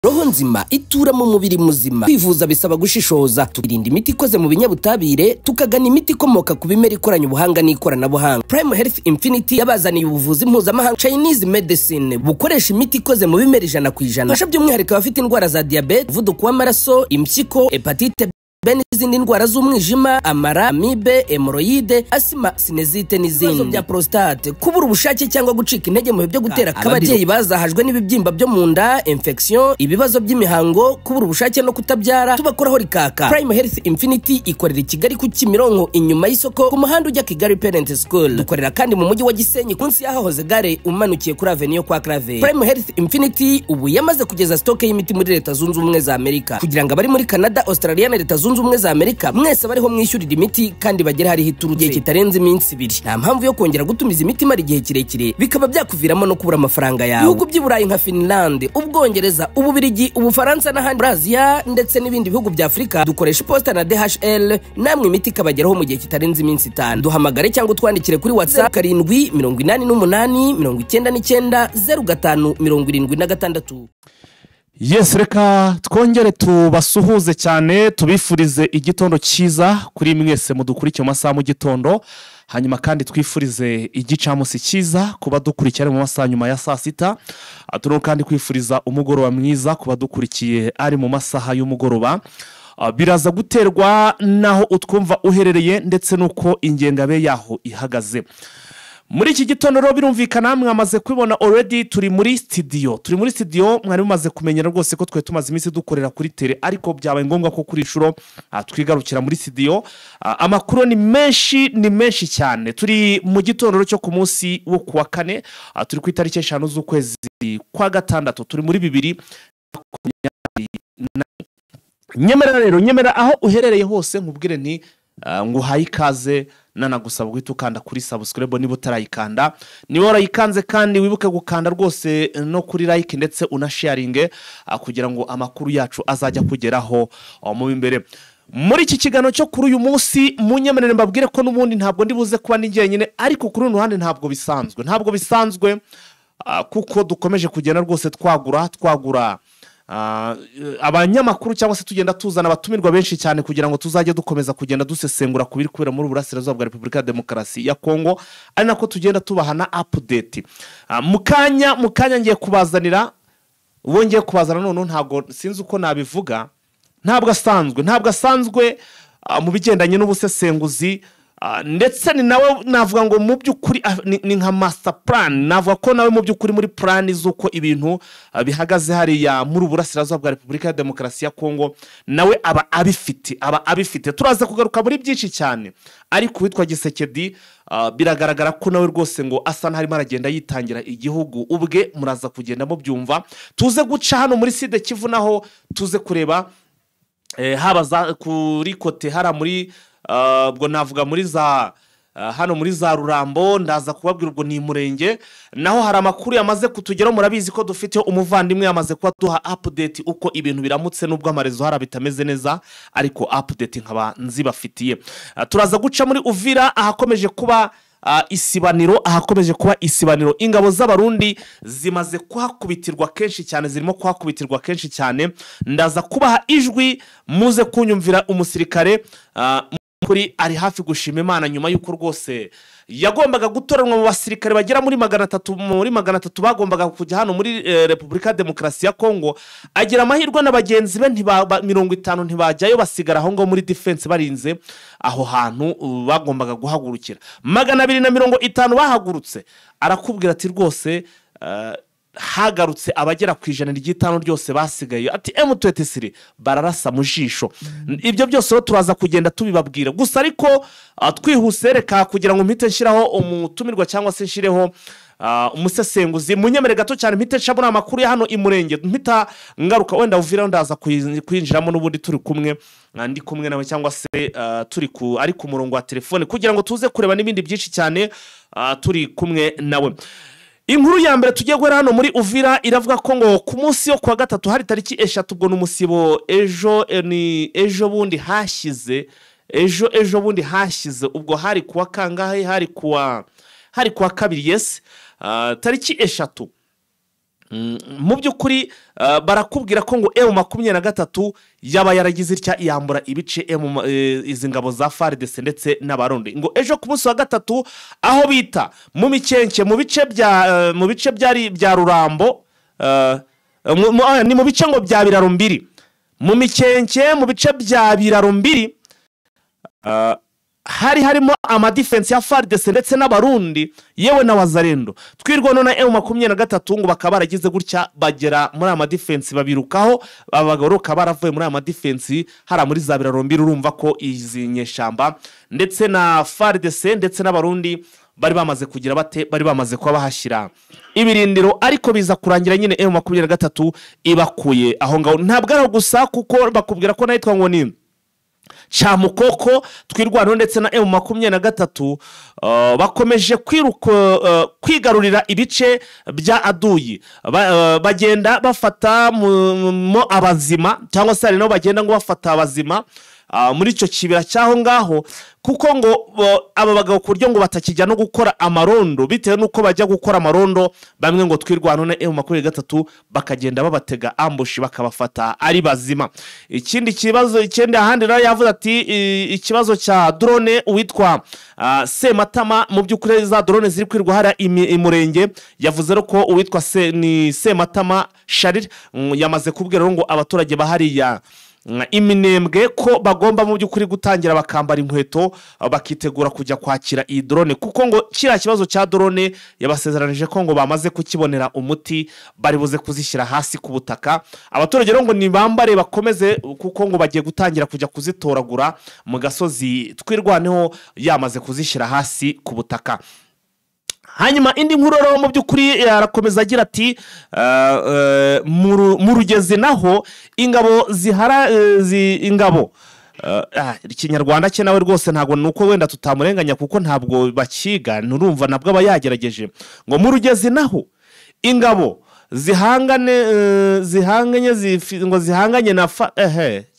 Roho nzima itura mu mubiri muzima. Kwivuza bisaba gushishoza. Tukirinda imiti ikoze mu binyabutabire, tukagana imiti ikomoka ku bimera ikoranye ubuhanga n'ikoranabuhanga. Prime Health Infinity yabazaniye ubuvuzi mpuzamahanga Chinese medicine bukoresha imiti ikoze mu bimera 100%. Fasha by'umwihariko abafite indwara za diabete, umuvuduko w'amaraso, impyiko, hepatite n'izindi ndwara z'umwijima, amara, amibe, hemorrhoide, asima, sinezite n'izindi bya prostate, kubura ubushake cyangwa gucika intege mu byo gutera kababyeyi bazahajwe n'ibibyimba byo mu nda, infection, ibibazo by'imihango, kubura ubushake no kutabyara, tubakoraho rikaka. Prime Health Infinity ikorera i Kigali ku Kimironko inyuma y'isoko ku muhanda ujya Kigali Parent School. Dukorera kandi mu mujyi wa Gisenyi kunsi yahahoze gare umanukiye kuri Avenue kwa Clave. Prime Health Infinity ubu yamaze kugeza stock y'imiti muri Leta Zunze Ubumwe za Amerika, kugira ngo abari muri Canada, Australia na Leta Zunze Ubumwe za Amerika mwese bariho mwishyurira imiti kandi bagera hari hiturugiye kitarenze iminsi 2. Nta mpamvu yo kongera gutumiza imiti mari gihe kirekire bikaba byakuviramo no kubura amafaranga yawe. Ibihugu by'Iburayi nka Finland, Ubwongereza, Ububiligi, Ubufaransa n'ahandi Asia ndetse n'ibindi bihugu bya Afrika dukoresha posta na DHL, namwe imiti kabageraho mu gihe kitarenze iminsi 5. Duhamagare cyangwa twandikire kuri WhatsApp 788990576. Yes, reka twongere tubasuhuze cyane, tubifurize igitondo cyiza kuri mwese mudukurikiye mu masaha mu gitondo. Hanyuma kandi twifurize igicamusi cyiza kuba dukurikira mu masaha nyuma ya saa sita. Turimo kandi kwifuriza umugoroba mwiza kuba dukurikiye ari mu masaha y'umugoroba. Biraza guterwa naho utwumva uherereye ndetse nuko ingengabe yaho ihagaze. Muri iki gitondo rero birumvikana mwamaze kwibona already turi muri studio. Mwari mumaze kumenyera rwose ko twe tumaze iminsi dukorera kuri tele, ariko byabaye ngombwa ko kuri ishuro twigarukira muri studio. Amakuru ni menshi cyane. Turi mu gitondo cyo ku munsi wo kuwa kane, turi ku itariki 5 z'ukwezi kwa gatandatu, turi muri 2020. Nyemera aho uherereye hose nkubwire nti nguhaye ikaze, nanagusaba guhita ukanda kuri subscribe niba utarayikanda. Niba warayikanze kandi wibuke gukanda rwose no kuri like ndetse unasharinge kugira ngo amakuru yacu azajya kugeraho mu imbere. Muri iki kiganiro cyo kuri uyu munsi munyemerere mbabwire ko n'ubundi ntabwo ndibuze kuba njyenyine, ariko kuri uno ruhande ntabwo bisanzwe kuko dukomeje kugenda rwose twagura abanyamakuru cyangwa se tugenda tuzana abatumirwa benshi cyane kugira ngo tuzajye dukomeza kugenda dusesengura kubiri kubera muri Burasirazuba bwa Repubulika ya Demokarasi ya Kongo, ari nako tugenda tubahana update. Mukanya ngiye kubazanira none ntabwo sinzi uko nabivuga, ntabwo asanzwe mu bigendanye n'ubusesenguzi, ndetse ni nawe navuga ngo mu by'ukuri ni nka master plan. Navuga ko nawe mu by'ukuri muri plan z'uko ibintu bihagaze hariya muri Burasirazuba bwa Repubulika ya Demokarasi ya Kongo, nawe aba abifite. Turaza kugaruka muri byinshi cyane, ariko witwa Gisekedi biragaragara ko nawe rwose ngo asa n'harimo aragenda yitangira igihugu ubwe. Muraza kugenda mu byumva, tuze guca hano muri Sud Kivu naho tuze kureba haba kuri kote hara muri ubwo navuga muri za hano muri za Rurambo. Ndaza kubabwira ubwo ni Murenge naho hari amakuru yamaze kutugeraho. Murabizi ko dufite umuvandimwe yamaze kuba duha update uko ibintu biramutse, nubwo amarezo hari bitameze neza, ariko update nkaba nzibafitiye. Turaza guca muri Uvira ahakomeje kuba isibaniro. Ingabo z'abarundi zimaze kuhakubitirwa kenshi cyane, ndaza kubaha ijwi muze kunyumvira umusirikare kuri ari hafi gushima Imana nyuma y'uko rwose yagombaga gutoranwa mu basirikare bagera muri 300 bagombaga kujya hano muri Repubulika ya Demokarasi ya Kongo. Agira amahirwe n'abagenzi be 50 ntibajyayo, basigara aho ngo muri defense barinze aho hantu bagombaga guhagurukira. 250 bahagurutse. Arakubwira ati rwose hagarutse abagera ku 105 ryose basigaye, ati M23 bararasa mu jisho. Ibyo byose turaza kugenda tubibabwira, gusa ariko twihuse reka kugira ngo mpite nshiraho umutumirwa cyangwa se nshireho umusesenguzi. Munyemere gato cyane mpite nshabura amakuru ya hano i Murenge, mpita ngaruka wenda Uvira ndaza kwinjiramo n'ubundi turi kumwe nawe cyangwa se turi ari ku murongo wa telefone kugira ngo tuze kureba n'ibindi byinshi cyane turi kumwe nawe. Inkuru ya mbere tugiye guhera hano muri Uvira iravuga ko ngo ku munsi yo kwa gatatu hari tariki 3 ubwo n'umusibo ejo bundi hashize ubwo hari kuwa kangahe, hari kuwa kabiri. Yes, tariki 3 mu by'ukuri barakubwira ko ngo M23 yaba yaragize itya yambura ibice izi ngabo za FARDC ndetse n'abarundi ngo ejo ku munsi wa gatatu aho bita mu mikenke mu bice byari bya Rurambo ni mu bice ngo bya Biraro mbiri mu mikenke mu bice bya Biraro mbiri harimo amadefense ya FARDC ndetse n'abarundi yewe na wazarendo twirwano na M23 ngo bakaba baragize gutya bagera muri amadefense babirukaho abagoroka baravuye muri amadefense hara muri za Biraro mbiri urumva ko izi nyeshamba ndetse na FARDC ndetse n'abarundi bari bamaze kugira bari bamaze kuba bahashyira ibirindiro ariko biza kurangira nyine M23 ibakuye aho ngaho ntabwo ari gusa kuko bakubwira ko nayitwa ngo ni Chamukoko twirwano ndetse na M23 bakomeje kwigarurira ibice bya aduyi bagenda bafata mu abazima cyangwa se no bagenda ngo bafata abazima muri icyo kibira cyaho ngaho kuko ngo aba bagabo kuryo ngo batakijya no gukora amarondo bitewe nuko bajya gukora amarondo bamwe ngo twirwano na M23 bakagenda babatega ambushi bakabafata ari bazima. Ikindi kibazo ikindi ahandi rero yavuze ati ikibazo cya drone uwitwa Sematama mu by'ukuri za drone ziri kwirwa hara imurenge yavuze ko uwitwa Sematama Sharir yamaze kubwira ngo abaturage bahariya iminembwe ko bagomba mu by'ukuri gutangira bakambara inkweto bakitegura kujya kwakira iyi drone kuko ngo kira kibazo cya drone yabasezeranije ko ngo bamaze kukibonera umuti bari buze kuzishyira hasi ku butaka abaturage rero ngo nibambare bakomeze kuko ngo bagiye gutangira kujya kuzitoragura mu gasozi twirwaneho yamaze kuzishyira hasi ku butaka. Hanyuma indi nkuroro mu by'ukuri yarakomeza agira ati mu rugezi naho ingabo ingabo ikinyarwanda cye nawe rwose ntabwo nuko wenda tutamurenganya kuko ntabwo bakiga nurumva nabwo aba yagerageje ngo mu rugezi naho ingabo zihanganye na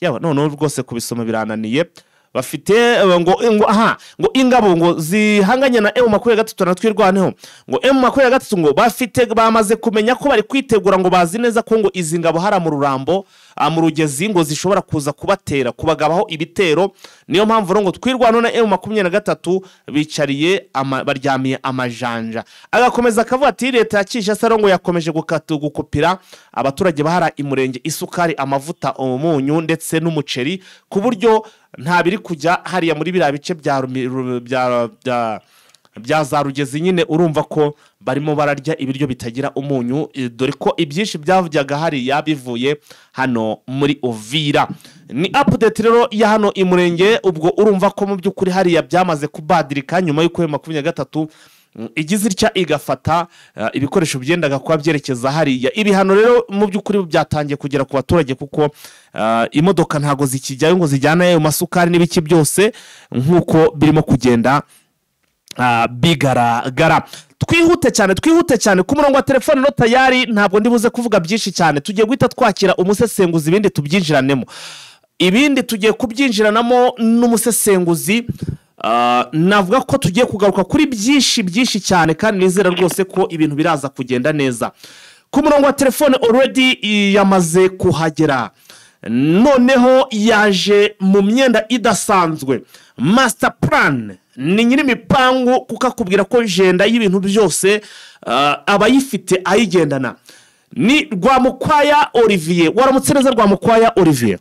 yawe none rwose kubisoma birananiye bafite ngo ingabo ngo zihanganye na M23 na twirwaneho ngo M23 ngo bamaze kumenya ko bari kwitegura ngo bazi neza ko ngo izi ngabo hara mu Rurambo mu rugezi ngo zishobora kuza kubatera kubagabaho ibitero niyo mpamvu ngo twirwano na M23 bicariye baryamiye amajanja agakomeza akavuga ati leta ya Kinshasa ngo yakomeje gukopira abaturage bahara imurenge isukari amavuta umunyu ndetse n'umuceri ku buryo nta biri kujya hariya muri biriya bice bya za rugezi nyine urumva ko barimo bararya ibiryo bitagira umunyu dore ko ibyinshi byavugyaga hariya bivuye hano muri Uvira. Ni update rero ya hano imurenge ubwo urumva ko mu by'ukuri hariya byamaze kubadirika nyuma y'uko M23 igize itya igafata ibikoresho byendaga kuba byerekeza hariya ibihano rero mu by'ukuri byatangiye kugera ku baturage kuko imodoka ntago zikijyayo ngo zijyana ayo masukari n'ibiki byose nkuko birimo kugenda bigaragara. Twihute cyane ku murongo wa telefone no tayari ntabwo ndibuze kuvuga byinshi cyane tugiye guhita twakira umusesenguzi ibindi tubyinjiranemo ibindi tugiye kubyinjiranamo n'umusesenguzi navuga ko tugiye kugaruka kuri byinshi cyane kandi nizera rwose ko ibintu biraza kugenda neza. Ku murongo wa telefone already yamaze kuhagera noneho yaje mu myenda idasanzwe master plan ni nyiri mipango kuko akubwira ko jenda y'ibintu byose abayifite ayigendana ni Rwamukwaya Olivier. Waramutse neza Rwamukwaya Olivier?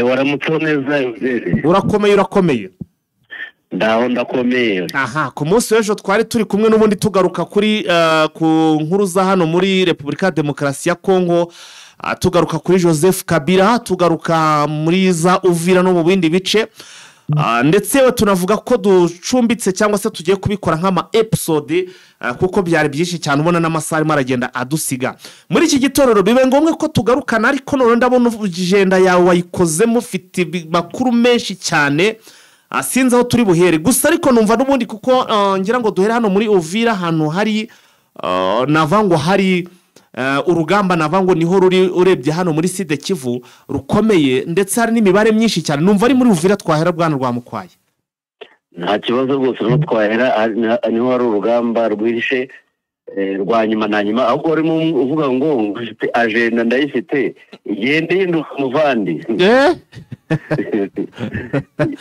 Waramutse neza. Urakomeye ndakomeye. Ku munsi w'ejo twari turi kumwe n'ubundi tugaruka kuri ku nkuru za hano muri Repubulika ya Demokarasi ya Kongo tugaruka kuri Joseph Kabila tugaruka muri za Uvira no mu bindi bice ndetse tunavuga ko ducumbitse cyangwa se tugiye kubikora nk'ama episode kuko byari byinshi cyane ubona n'amasaha maragenda adusiga muri iki gitorero bibe ngombwa ko tugarukana ariko none ndabona agenda yawe wayikoze mufite makuru menshi cyane sinzi aho turi buhere gusa ariko numva n'ubundi kuko ngira ngo duhere hano muri Uvira hano hari navango hari urugamba navango niho ruri urebye hano muri Side Kivu rukomeye ndetse hari n'imibare myinshi cyane numva ari muri Uvira twahera bwana Rwamukwaya. Nta kibazo rwose no twahera niho hari urugamba rwihishe rwanyuma na nyuma ahubwo urimo uvuga ngo agenda ndayifite igenda ihinduka muvandi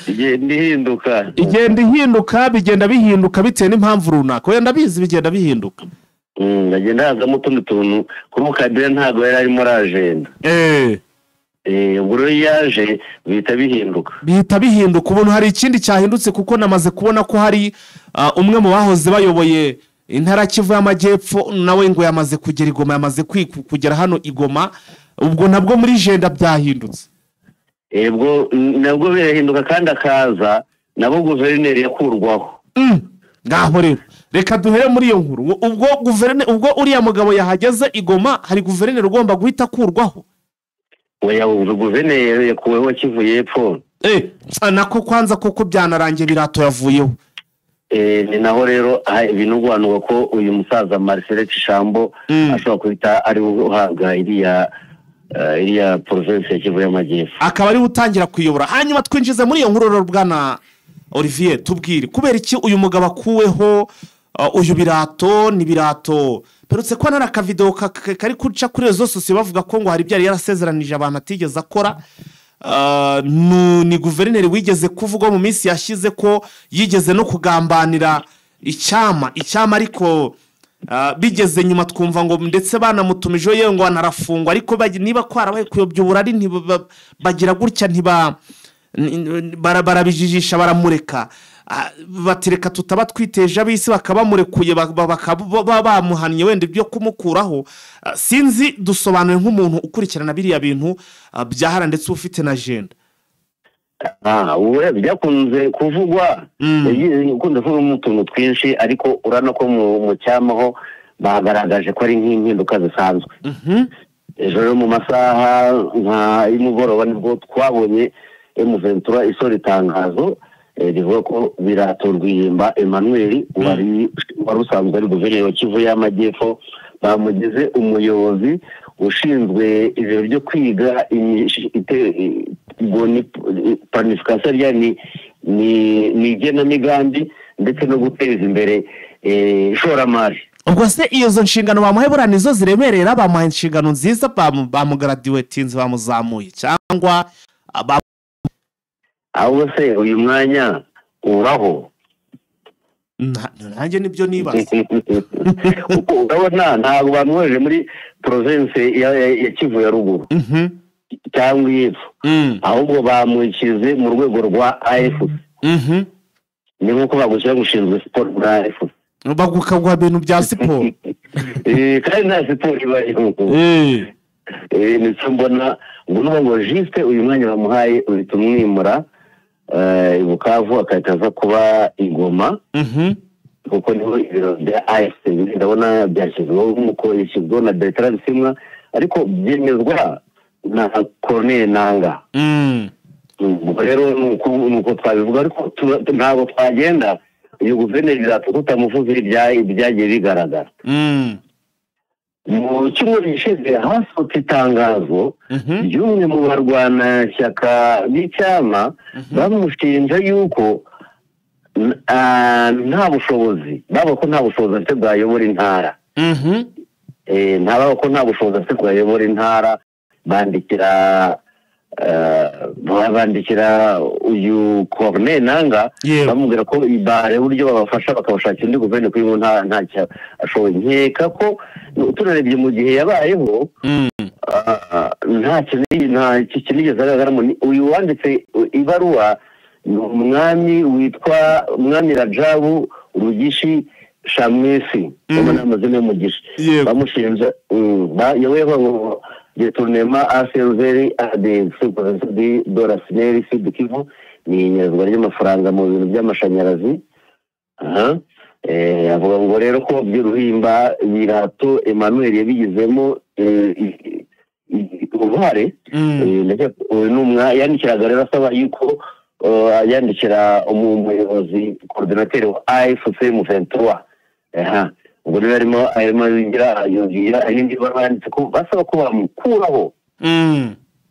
igenda ihinduka bigenda bihinduka bitewe n'impamvu runaka wenda bizi bigenda bihinduka agenda hazamo utundi tuntu kuko Kabila ntabwo yari ari muri agenda ubwo rero yaje bihita bihinduka ubuntu hari ikindi cyahindutse kuko namaze kubona ko hari umwe mu bahoze bayoboye intara Kivu y'Amajyepfo nawe ngo yamaze kugera Igoma yamaze kugera hano Igoma ubwo nabwo muri agenda byahindutse ubwo nabwo birahinduka kandi akaza nabo guverineri yakurwaho ngaho rero reka duhere muri iyo nkuru ubwo uriya mugabo yahageze Igoma hari guverineri ugomba guhita akurwaho oya guverineri yakuweho Kivu y'Epfo nako kwanza kuko byanarangiye Birato yavuyeho ni naho rero binugwanuka ko uyu musaza Marcel Cishambo ashobora kwita ari uhabwa iriya province ya Kivu y'Amajyepfo akaba ari utangira kuyobora hanyuma twinjize muri iyo nkuru bwana Olivier tubwire kubera iki uyu mugabo akuweho uyu Birato ni Birato perutse ko nara ka video kari kuca kuri rezo sosiyo bavuga ko ngo hari byari yarasezeranije abantu atigeze akora ni guverineri wigeze kuvuga mu minsi yashize ko yigeze no kugambanira icyama ariko bigeze nyuma twumva ngo ndetse banamutumije yewe ngo anarafungwa ariko niba kwarabaye kuyobya uburari bagira gutya barabijijisha baramureka batereka tutaba twiteje abisi bakabamurekuye bamuhannye wenda ibyo kumukuraho sinzi dusobanuye nk'umuntu ukurikirana biriya bintu byahara ndetse ufite na agenda byakunze kuvugwa ukunze kuvuga mu tuntu twinshi ariko urana ko mu cyamaho bagaragaje ko ari nk'impinduka zisanzwe ejo mu masaha y'umugoroba nibwo twabonye M23 isora itangazo rivuga ko Birato Rwiyimba Emmanuel wari usanzwe ari guverineri wa Kivu y'Amajyepfo bamugeze umuyobozi ushinzwe ibiro byo kwiga planification ni igenamigambi ndetse no guteza imbere ishoramari ubwo se izo nshingano bamuhebura nizo ziremerera bamuha inshingano nziza bamugraduatinze bamuzamuye cyangwa aho se uyu mwanya uraho nanjye nibyo nibaza urabona ntabwo bamwoheje muri province ya Kivu ya ruguru cyangwa y'Epfo ahubwo bamukize mu rwego rwa AFC ni nkuko bagushyira gushinzwe siporo muri AFC bagukaguha ibintu bya siporo kandi nta siporo ibayeho nicyo mbona ngo juste uyu mwanya bamuhaye uhita umwimura Bukavu akahita aza kuba Igoma kuko niho ibiro bya AFC ndabona byashyizweho nk'uko yashyizweho na Bertrand Bisimwa ariko byemezwa na Corneille Nangaa ubwo rero nuko twabivuga ariko ntabwo twagenda uyu guverineri Birato tutamuvuze ibyagiye bigaragara mu cyumweru gishize hasohotse itangazo ry'umwe mu barwanashyaka b'icyama bamushinja yuko nta bushobozi afite bwayobora intara nta bushobozi afite bwayobora intara bandikira uyu Corneille Nangaa bamubwira ko bareba uburyo babafasha bakabashakira undi guverineri kuri ntacyo ashoboye nkeka ko tunarebye mu gihe yabayeho nta kinigeze agaragaramo uyu wanditse ibaruwa ni umwami witwa umwami Rajabu Rugishi Shamwesi amazina y'umugisha bamushinja yaweho détournement à servir à des sous-provinces de la Sud Kivu ni inyazwa ry'amafaranga mu bintu by'amashanyarazi avuga ngo rero ko by'uruhimba Birato Emmanuel yabigizemo uruhare yandikiraga rero asaba yuko yandikira umuyobozi coordinateur wa AFC M23 ubwo rero arimo yongera ayindi baranditse ko basaba ko bamukuraho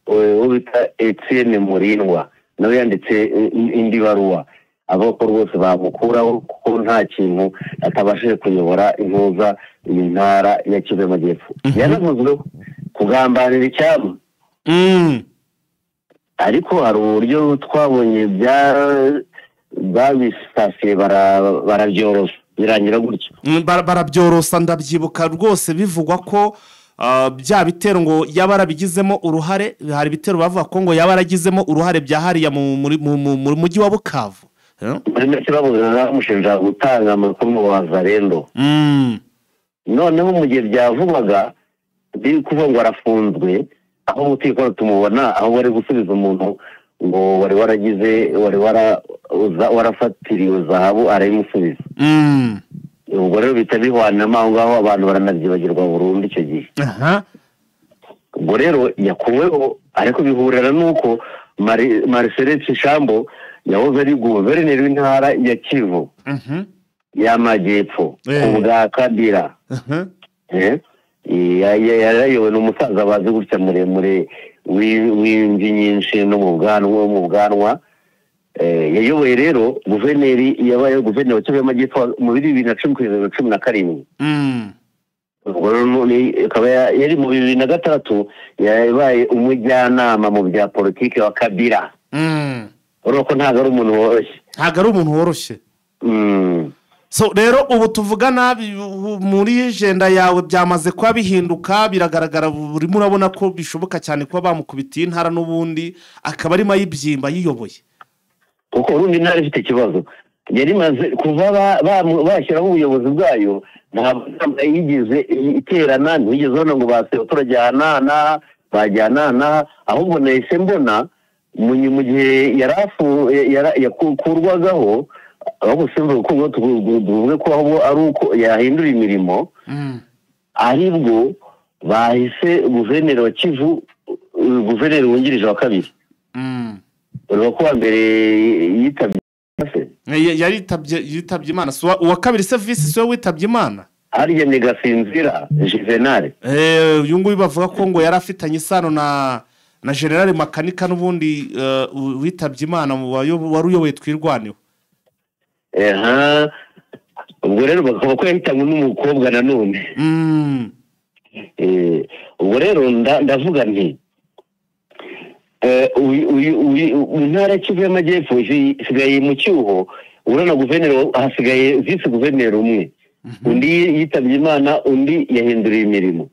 uwo bita Etienne Murindwa nawe yanditse indi baruwa abako rwose bamukuraho kuko nta kintu atabashije kuyobora intuza intara ya Kivu y'Amajyepfo yanavuzweho kugambanira icyama ariko hari uburyo twabonye babisasiye barabyorosa birangira gutyo barabyorosa ndabyibuka rwose bivugwa ko bya bitero ngo yaba arabigizemo uruhare hari ibitero bavuga ko ngo yaba aragizemo uruhare byahariya mu mujyi wa Bukavu muri make babuze mushinja gutanga amakuru mu Wazalendo noneho mu gihe byavugwaga biri kuvuga ngo arafunzwe aho umutekano tumubona aho bari gusubiza umuntu ngo wari warafatiriwe zahabu arayimusubiza ubwo rero bita bihwanamo aho ngaho abantu baranabyibagirwa burundu icyo gihe ubwo rero yakuweho ariko bihurira n'uko Marcel Tshishambo yahoze ari guverineri w'intara ya Kivu y'Amajyepfo ku bwa Kabila yarayowe n'umusaza bazi gutya muremure w'imvi nyinshi no mu bwanwa yayoboye rero guverineri yabaye guverineri wa Kivu y'Amajyepfo mu 2017 ubwo akaba yari mu 2006 yabaye umujyanama mu bya politiki wa Kabila uroko ntago ari umuntu woroshye so rero ubu tuvugana muri agenda yawe byamaze kuba bihinduka biragaragara burimo urabona ko bishoboka cyane kuba bamukubitiye intara n'ubundi akaba arimo ayibyimba yiyoboye kuko urundi ntara ifite ikibazo yari maze kuva bashyiraho ubuyobozi bwayo ntabwo yigize iterana ntiyigeze ubona ngo turajyanana bajyanana ahubwo nahise mbona mu gihe yakurwagaho aho gusimbuka uko tuvuge ko ari uko yahindura imirimo aribwo bahise guverineri wa Kivu guverineri wungirije wa kabiri urwo kuwa mbere yitabye Imana uwa kabiri service so witabye Imana ariye Negasinzira Juvenal uyu nguyu bavuga ko ngo yari afitanye isano na General Makanika n'ubundi witabye Imana wari uyoboye Twirwaneho ubwo rero bakaba ko yahitanywe n'umukobwa nanone ubwo rero ndavuga nti intara ya Kivu y'Amajyepfo isigaye mu cyuho urabona guverineri hasigaye visi guverineri umwe undi yitabye Imana undi yahinduriye imirimo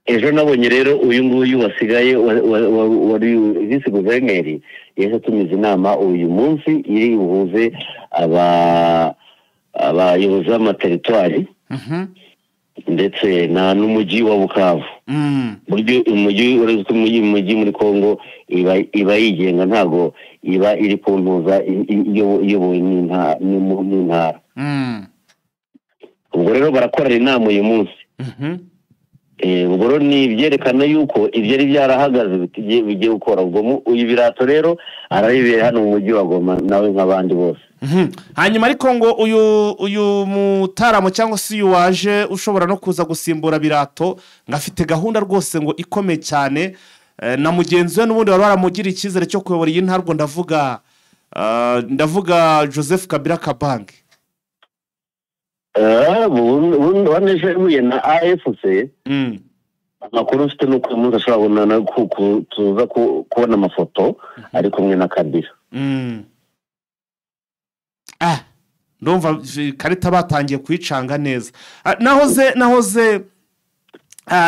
ejo nabonye rero uyu nguyu wasigaye wari visi guverineri yahise tumiza inama uyu munsi iri buhuze abayobozi b'amateritwari ndetse n'umujyi wa Bukavu buryo umujyi muri Kongo iba yigenga ntago iba iri ku ntuza iyobowe n'intara ubwo rero barakorera inama uyu munsi ubwo rero ni ibyerekana yuko ibyo ari byarahagaze bigiye gukora ubwo uyu birato rero arabibera hano mu mujyi wa Goma nawe nk'abandi bose hanyuma ariko ngo uyu mutaramo cyangwa se uyu waje ushobora no kuza gusimbura birato ngafite gahunda rwose ngo ikomeye cyane na mugenzi we n'ubundi wari waramugira icyizere cyo kuyobora iyi ntarwo ndavuga Joseph Kabila Kabange waneje huye na AFC amakuru mfite nuko umuntu ashobora tuza kubona amafoto ari kumwe na Kabila ndumva karita batangiye kwicanga neza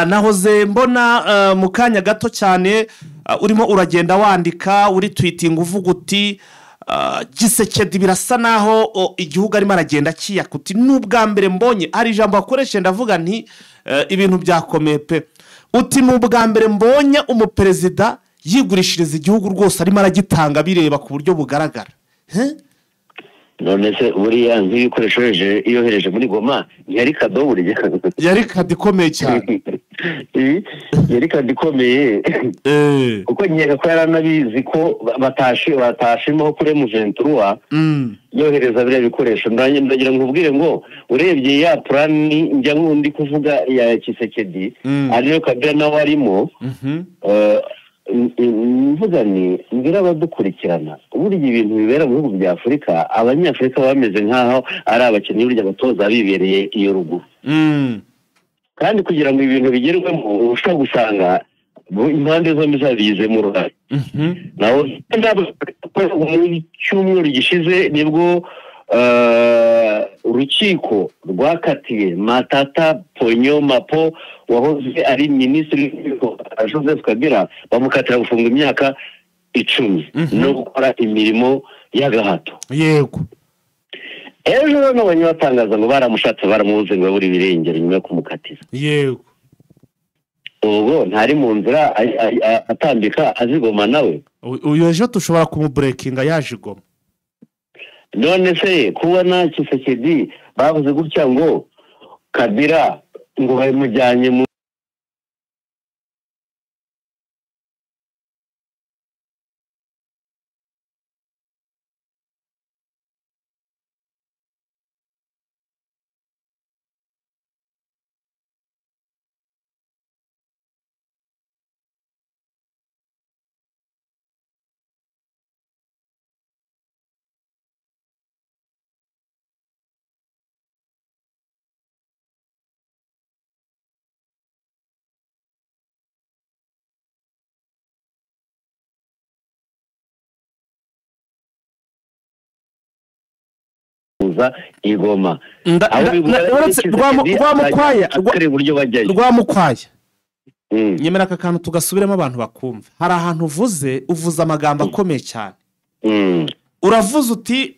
nahoze mbona mu kanya gato cyane urimo uragenda wandika uri tweeting uvuga uti Gisekedi birasa naho igihugu arimo aragenda kiyakuti n'ubwa mbere mbonye ari ijambo akoreshe ndavuga nti ibintu byakomeye pe uti n'ubwa mbere mbonye umuperezida yigurishiriza igihugu rwose arimo aragitanga bireba ku buryo bugaragara none se buriya nk'ibikoresho yohereje muri Goma yari kado burya yari kado ikomeye cyane yari kado ikomeye kuko nkeka ko yaranabizi ko batashimo kuri M23 yohereza biriya bikoresho ndagira ngo ubwire ngo urebye ya plan njya ngundi kuvuga ya Kisekedi ariyo Kabila nawe arimo mvuga ni ngira abadukurikirana uburyo ibintu bibera mu bihugu bya Afurika abanyafurika bameze nkaho ari abakinnyi burya abatoza bibereye iyo ruguru kandi kugira ngo ibintu bigerwemo ushobora gusanga impande zombi zabizemo uruhare naho mu cyumweru gishize nibwo urukiko rwakatiye Matata Ponyo Mapo wahoze ari minisitiri Joseph Kabila bamukatira gufunga imyaka 10 no gukora imirimo y'agahato. Yego ejo n'abanye batangaza ngo baramushatse baramubuze ngo buri birengero nyuma yo kumukatira. Yego ubwo ntari mu nzira atambika azigoma nawe uyu ejo tushobora kumubreakinga yajigoma. None se kubona Tshisekedi bavuze gutya ngo Kabila ngo bamujyanye mu igoma rwamukwaya nyemera aka kantu tugasubiremo abantu bakumva. Hari ahantu uvuze amagambo akomeye cyane. Uravuze uti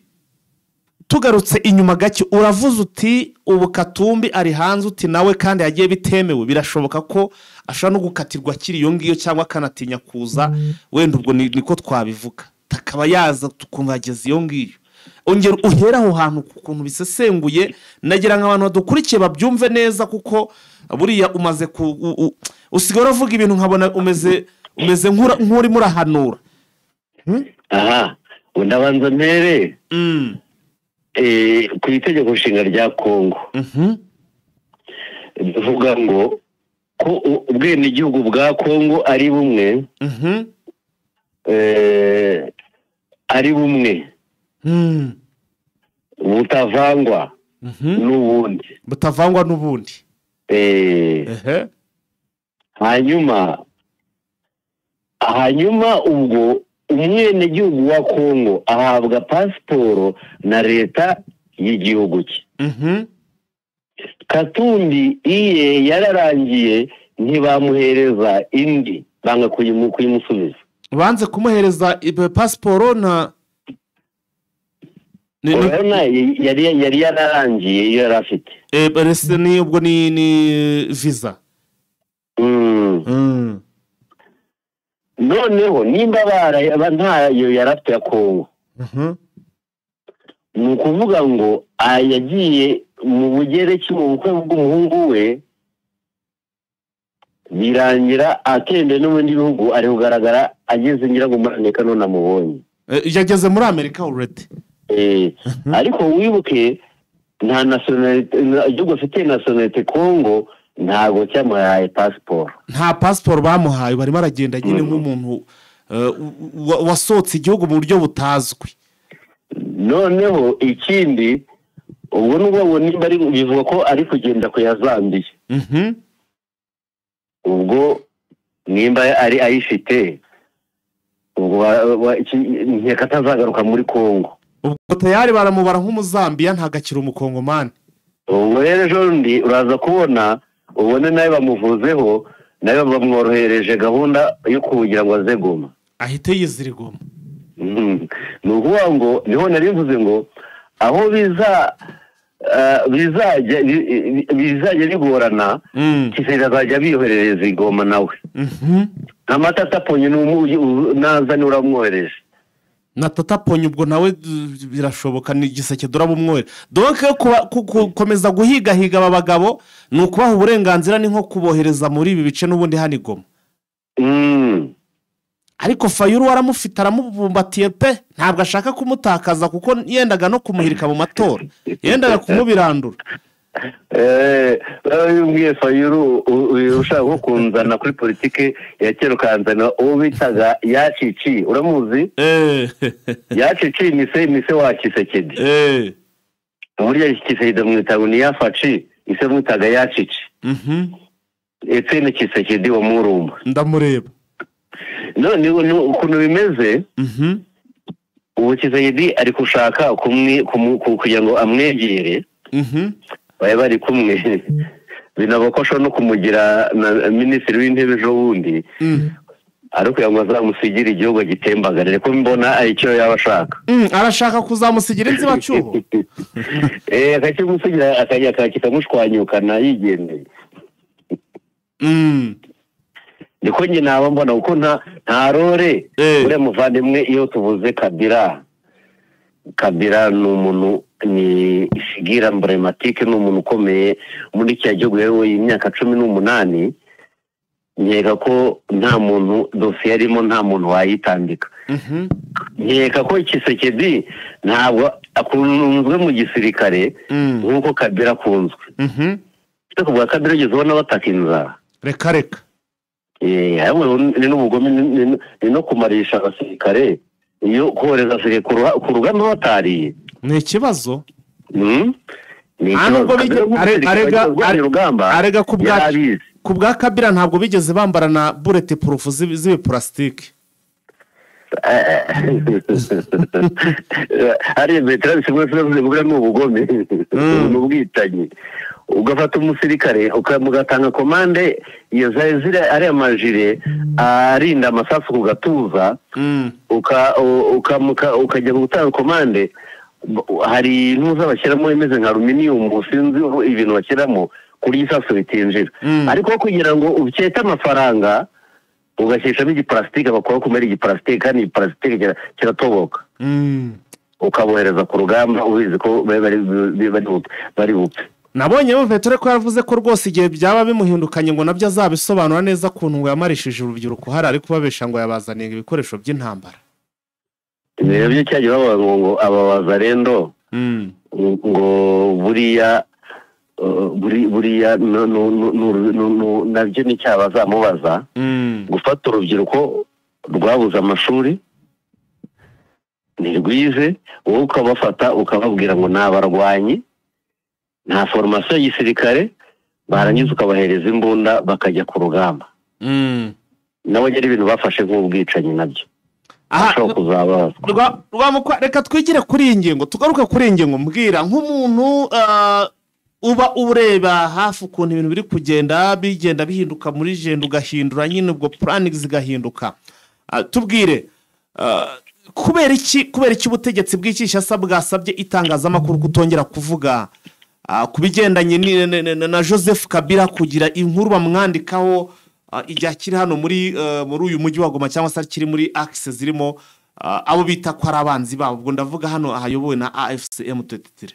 tugarutse inyuma gake uravuze uti ubu Katumbi ari hanze uti nawe kandi yagiye bitemewe birashoboka ko ashobora no gukatirwa kiri iyo ngiyo cyangwa kanatinya kuza wenda ubwo niko twabivuga takaba yaza tukumva ageze iyo ngiyo. Ongera uhera aho hantu kukuntu bisesenguye nagira nk'abantu badukurikiye babyumve neza kuko buriya umaze usigara uvuga ibintu nkabona umeze nk'uri murahanura. Aha ndabanza mpere ku itegeko nshinga rya Kongo bivuga ngo ko ubwenegihugu bwa Kongo ari bumwe ari bumwe butavangwa n'ubundi hanyuma ubwo umwenegihugu wa Kongo ahabwa pasiporo na leta y'igihugu cye. Katumbi iye yararangiye ntibamuhereza indi banga kuyimusubiza banze kumuhereza pasiporo na yari yararangiye iyo yari afite rese ni ubwo ni visa. noneho nimba ntayo yari afite ya Kongo ni ukuvuga ngo yagiye mu bugereki mu bukwe bw'umuhungu we birangira atende no mu bindi bihugu ari kugaragara ageze ngira ngo muri Amerika none amubonye yageze muri Amerika already. Ariko wibuke nta nationality igihugu afite nationality Kongo ntago cyamuhaye passport. Nta passport bamuhaye barimo aragenda nyine nk'umuntu wasotse igihugu mu buryo butazwi. Noneho ikindi ubwo nubwo nimba ari bivuga ko ari kugenda ko yazambiye. Ubwo nimba ari ayifite ubwo nkeka atazagaruka muri Kongo. Ubwo tayari baramubara nk'umuzambiya ntagakira umukongomani. Ubwo rero jondi uraza kubona ubone nawe bamuvuzeho nawe bamworohereje gahunda yo kugira ngo azegoma ahite yizirigoma. Nukuvuga ngo niho nari mvuze ngo aho bizajya bigorana Kisera azajya biyoherereza igoma nawe nka Matata Ponyo naza ni uramwohereje na Tata Ponyo ubwo nawe birashoboka ni Giseke durabumwohere. Donc gukomeza guhigahiga aba bagabo ni ukubaha uburenganzira ni nko kubohereza muri ibi bice n'ubundi hano igoma. Ariko Fayulu waramufite aramubumbatiye pe ntabwo ashaka kumutakaza kuko yendaga no kumuhirika mu matora yendaga kumubirandura. Umbwiye Fayulu ushaka kunzana kuri politike ya kera ukanzana uwo bitaga Yacici uramuzi? Yacici ni se wa Kisekedi. Burya Kisekedi mwitaga ni Yafaci ise mwitaga Yacici. Etienne Kisekedi wa Murumba. Ndamureba. None ukuntu bimeze ubu Kisekedi ari kushaka kugira ngo amwegere bari kumwe binabakosha no kumugira na minisitiri w'intebe ejo bundi ariko ngo azamusigira igihugu gitembagarire ko mbona icyo yaba ashaka arashaka kuzamusigira inzibacyuho akakimusigira akajya kitamushwanyukana yigendeye niko njye naba mbona kuko nta rore uriya muvandimwe iyo tuvuze Kabila ni umuntu ni figure emblematike ni umuntu ukomeye muri cya gihugu yewe imyaka 18 nkeka ko nta muntu dosiye arimo nta muntu wayitandika nkeka ko Kisekedi ntabwo akunzwe mu gisirikare nk'uko Kabila akunzwe cyo kuvuga Kabila ageze ubona batakinza reka ni n'ubugome ni no kumarisha abasirikare iyo kohereza ku rugamba batariye ni ikibazo arega ku bwa Kabila ntabwo bigeze bambarana bullet proof z'ibiplastike ari betera bisigwe bivuga mu bugome mu bwitanyi ugafata umusirikare ukamugatanga komande iyo zire ari amajire arinda amasasu ku gatuza ukajya gutanga komande hari ntuza bashyiramo imeze nka aluminium sinzi ibintu bashyiramo kuri isasu bitinjira ariko kugira ngo ubyete amafaranga ugashyishamo igiplastike bakora kumera igiplastike kandi igiplastike kiratoboka ukabohereza ku rugamba ubizi ko bari bupfe nabonye Vetore ko yavuze ko rwose igihe byaba bimuhindukanye ngo nabyo azabisobanura neza kuntu ngo yamarishije urubyiruko hari ari kubabesha ngo yabazaniye ibikoresho by'intambara byo cyaje bavuga ngo ababaza rendo ngo buriya nabyo ni cyaha bazamubaza gufata urubyiruko rwabuze amashuri ntirwize wowe ukabafata ukababwira ngo nabarwanyi nta formation y'igisirikare barangiza ukabahereza imbunda bakajya ku rugamba nabo nyari ibintu bafashe nk'ubwicanyi nabyo reka twigire kuri iyi ngingo tugaruka kuri iyi ngingo mbwira nk'umuntu uba ureba hafi ukuntu ibintu biri kugenda bihinduka muri jenda ugahindura nyine ubwo planning zigahinduka tubwire kubera iki ubutegetsi bw'Kinshasa bwasabye itangazamakuru kutongera kuvuga kubigendanye na Joseph Kabila kugira inkuru bamwandikaho ijya kiri hano muri uyu mujyi wa Goma cyangwa se kiri muri axe zirimo abo bita ko ari abanzi babo ubwo ndavuga hano hayobowe na AFC M23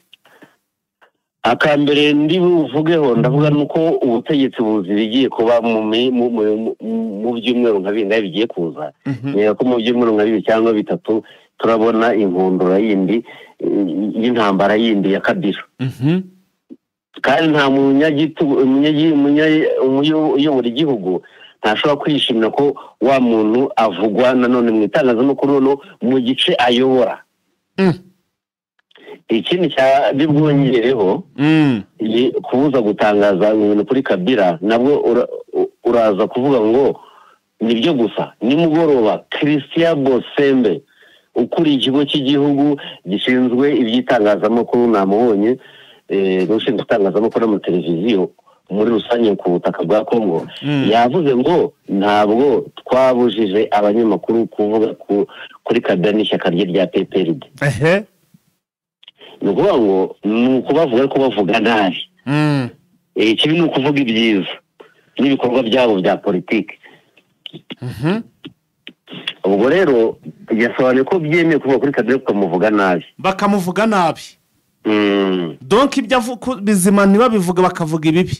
akambere ndi buvugeho ndavuga nuko ubutegetsi buzigiye kuba mu byumweru nka bingahe bigiye kuza niyo ko mu byumweru nka bibiri cyangwa bitatu turabona inkundura yindi y'intambara yindi ya Kabila kandi nta uyobora igihugu ntashobora kwishimira ko wa muntu avugwa nanone mu itangazamakuru no mu gice ayobora ikindi cya bibwongereho kubuza gutangaza ibintu kuri Kabila nabwo uraza kuvuga ngo nibyo gusa nimugoroba Christian Bosembe ukuri ikigo cy'igihugu gishinzwe iby'itangazamakuru namubonye n'ushinzwe itangazamakuru mu televiziyo muri rusange ku butaka bwa Kongo yavuze ngo ntabwo twabujije abanyamakuru kuvuga kuri Kabila n'ishyaka rye rya PPRD ni ukuvuga ngo ni ukubavuga ko bavuga nabi ikibi ni ukuvuga ibyiza n'ibikorwa byabo bya politiki ubwo rero yasobanuye ko byemeye kuvuga kuri Kabila bakamuvuga nabi donc ibyo bizima ntibabivuga bakavuga ibibi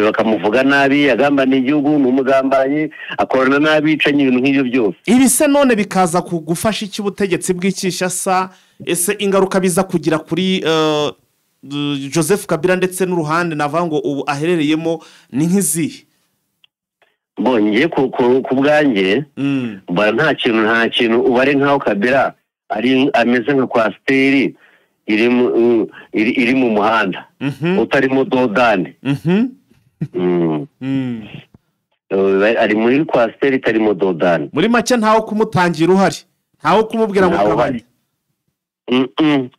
bakamuvuga nabi agambana igihugu n'umugambanyi akorana n'abicanye ibintu nk'ibyo byose ibi se none bikaza kugufasha iki ubutegetsi bw'Kinshasa ese ingaruka biza kugira kuri Joseph Kabila ndetse n'uruhande navuga ngo ubu aherereyemo ni nk'izihe? Bongiye ku bwanjye nta kintu ubare nkaho Kabila ari ameze nka kwasiteri iri mu muhanda utarimo dodani. Ari muri kwasiteri itarimo dodani. Muri make ntawo kumutangira uhari, ntawo kumubwira ngo kabari